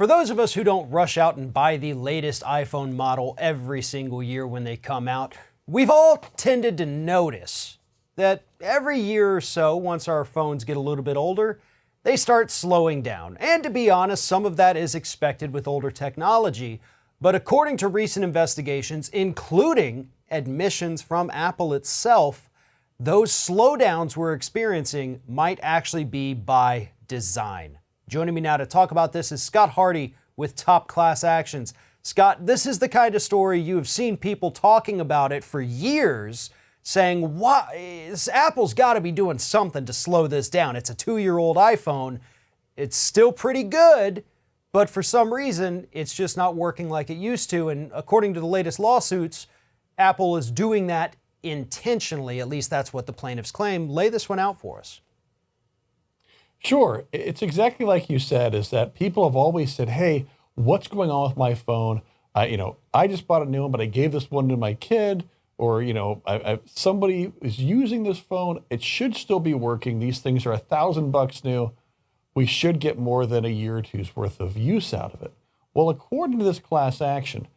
For those of us who don't rush out and buy the latest iPhone model every single year when they come out, we've all tended to notice that every year or so, once our phones get a little bit older, they start slowing down. And to be honest, some of that is expected with older technology. But according to recent investigations, including admissions from Apple itself, those slowdowns we're experiencing might actually be by design. Joining me now to talk about this is Scott Hardy with Top Class Actions. Scott, this is the kind of story you have seen people talking about it for years, saying, "Why? Apple's got to be doing something to slow this down. It's a 2-year-old iPhone. It's still pretty good, but for some reason, it's just not working like it used to." And according to the latest lawsuits, Apple is doing that intentionally. At least that's what the plaintiffs claim. Lay this one out for us. Sure. It's exactly like you said, is that people have always said, hey, what's going on with my phone? I just bought a new one, but I gave this one to my kid, or, somebody is using this phone. It should still be working. These things are $1,000 new. We should get more than a year or two's worth of use out of it. Well, according to this class action,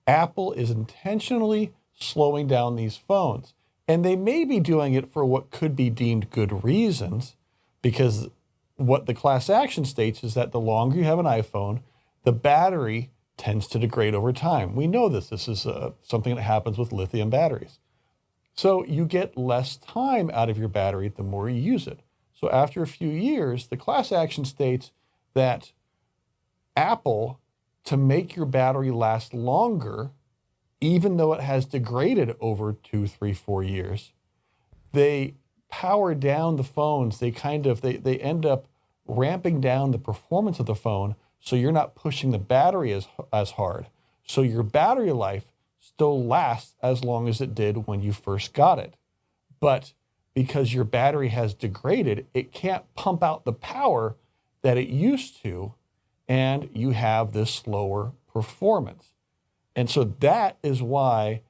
Apple is intentionally slowing down these phones, and they may be doing it for what could be deemed good reasons, because what the class action states is that the longer you have an iPhone, the battery tends to degrade over time. We know this. This is something that happens with lithium batteries. So you get less time out of your battery the more you use it. So after a few years, the class action states that Apple, to make your battery last longer, even though it has degraded over 2, 3, 4 years, they power down the phones. They end up ramping down the performance of the phone, so you're not pushing the battery as hard. So your battery life still lasts as long as it did when you first got it. But because your battery has degraded, it can't pump out the power that it used to, and you have this slower performance. And so that is why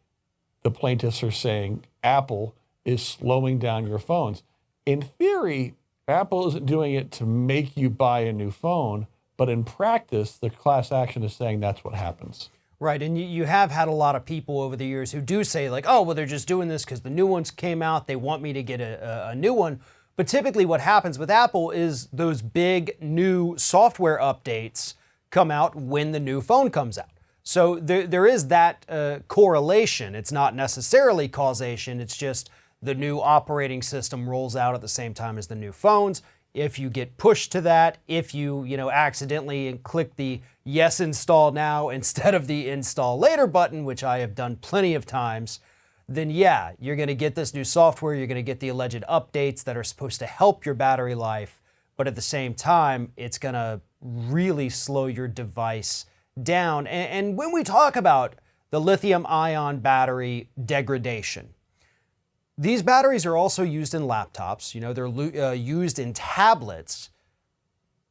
the plaintiffs are saying Apple is slowing down your phones. In theory, Apple isn't doing it to make you buy a new phone, but in practice, the class action is saying that's what happens. Right, and you have had a lot of people over the years who do say, like, oh, well, they're just doing this because the new ones came out. They want me to get a new one. But typically what happens with Apple is those big new software updates come out when the new phone comes out. So there is that correlation. It's not necessarily causation. It's just the new operating system rolls out at the same time as the new phones. If you get pushed to that, if you accidentally click the yes install now instead of the install later button, which I have done plenty of times, then yeah, you're going to get this new software. You're going to get the alleged updates that are supposed to help your battery life. But at the same time, it's going to really slow your device down. And when we talk about the lithium ion battery degradation, these batteries are also used in laptops. They're used in tablets,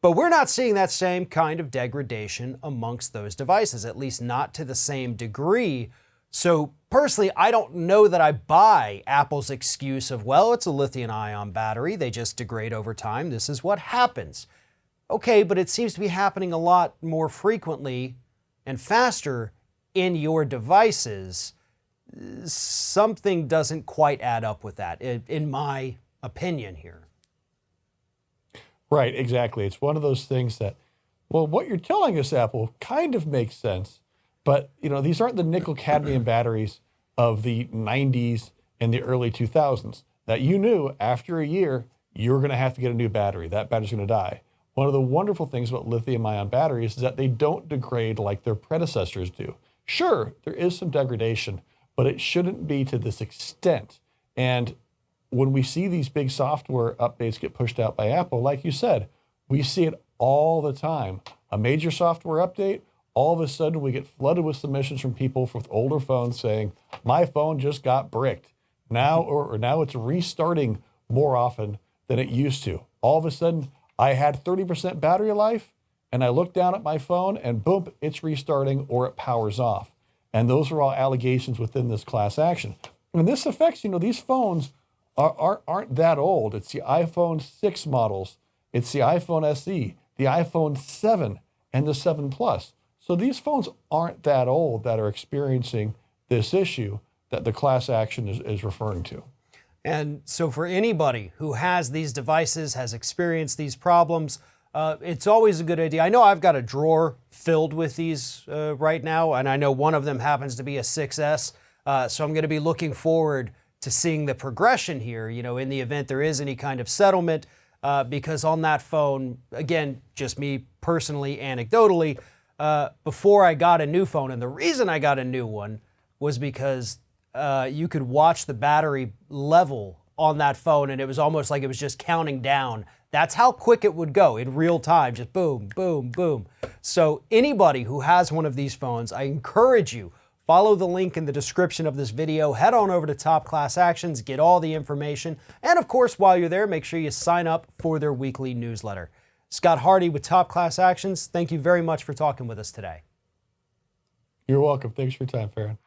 but we're not seeing that same kind of degradation amongst those devices, at least not to the same degree. So personally, I don't know that I buy Apple's excuse of, well, it's a lithium ion battery. They just degrade over time. This is what happens. Okay, but it seems to be happening a lot more frequently and faster in your devices. Something doesn't quite add up with that, in my opinion here. Right, exactly. It's one of those things that, well, what you're telling us, Apple, kind of makes sense. But, these aren't the nickel cadmium batteries of the 90s and the early 2000s that you knew after a year, you're going to have to get a new battery. That battery's going to die. One of the wonderful things about lithium ion batteries is that they don't degrade like their predecessors do. Sure, there is some degradation, but it shouldn't be to this extent. And when we see these big software updates get pushed out by Apple, like you said, we see it all the time. A major software update, all of a sudden we get flooded with submissions from people with older phones saying, my phone just got bricked. Now, or now it's restarting more often than it used to. All of a sudden, I had 30% battery life, and I look down at my phone, and boom, it's restarting or it powers off. And those are all allegations within this class action. And this affects, these phones aren't that old. It's the iPhone 6 models. It's the iPhone SE, the iPhone 7, and the 7 Plus. So these phones aren't that old that are experiencing this issue that the class action is referring to. And so for anybody who has these devices, has experienced these problems, it's always a good idea. I know I've got a drawer filled with these right now, and I know one of them happens to be a 6S. So I'm going to be looking forward to seeing the progression here, in the event there is any kind of settlement, because on that phone, again, just me personally, anecdotally, before I got a new phone, and the reason I got a new one was because you could watch the battery level on that phone, and it was almost like it was just counting down. That's how quick it would go in real time, just boom, boom, boom. So anybody who has one of these phones, I encourage you, follow the link in the description of this video, head on over to Top Class Actions, get all the information, and of course, while you're there, make sure you sign up for their weekly newsletter. Scott Hardy with Top Class Actions, thank you very much for talking with us today. You're welcome. Thanks for your time, Farron.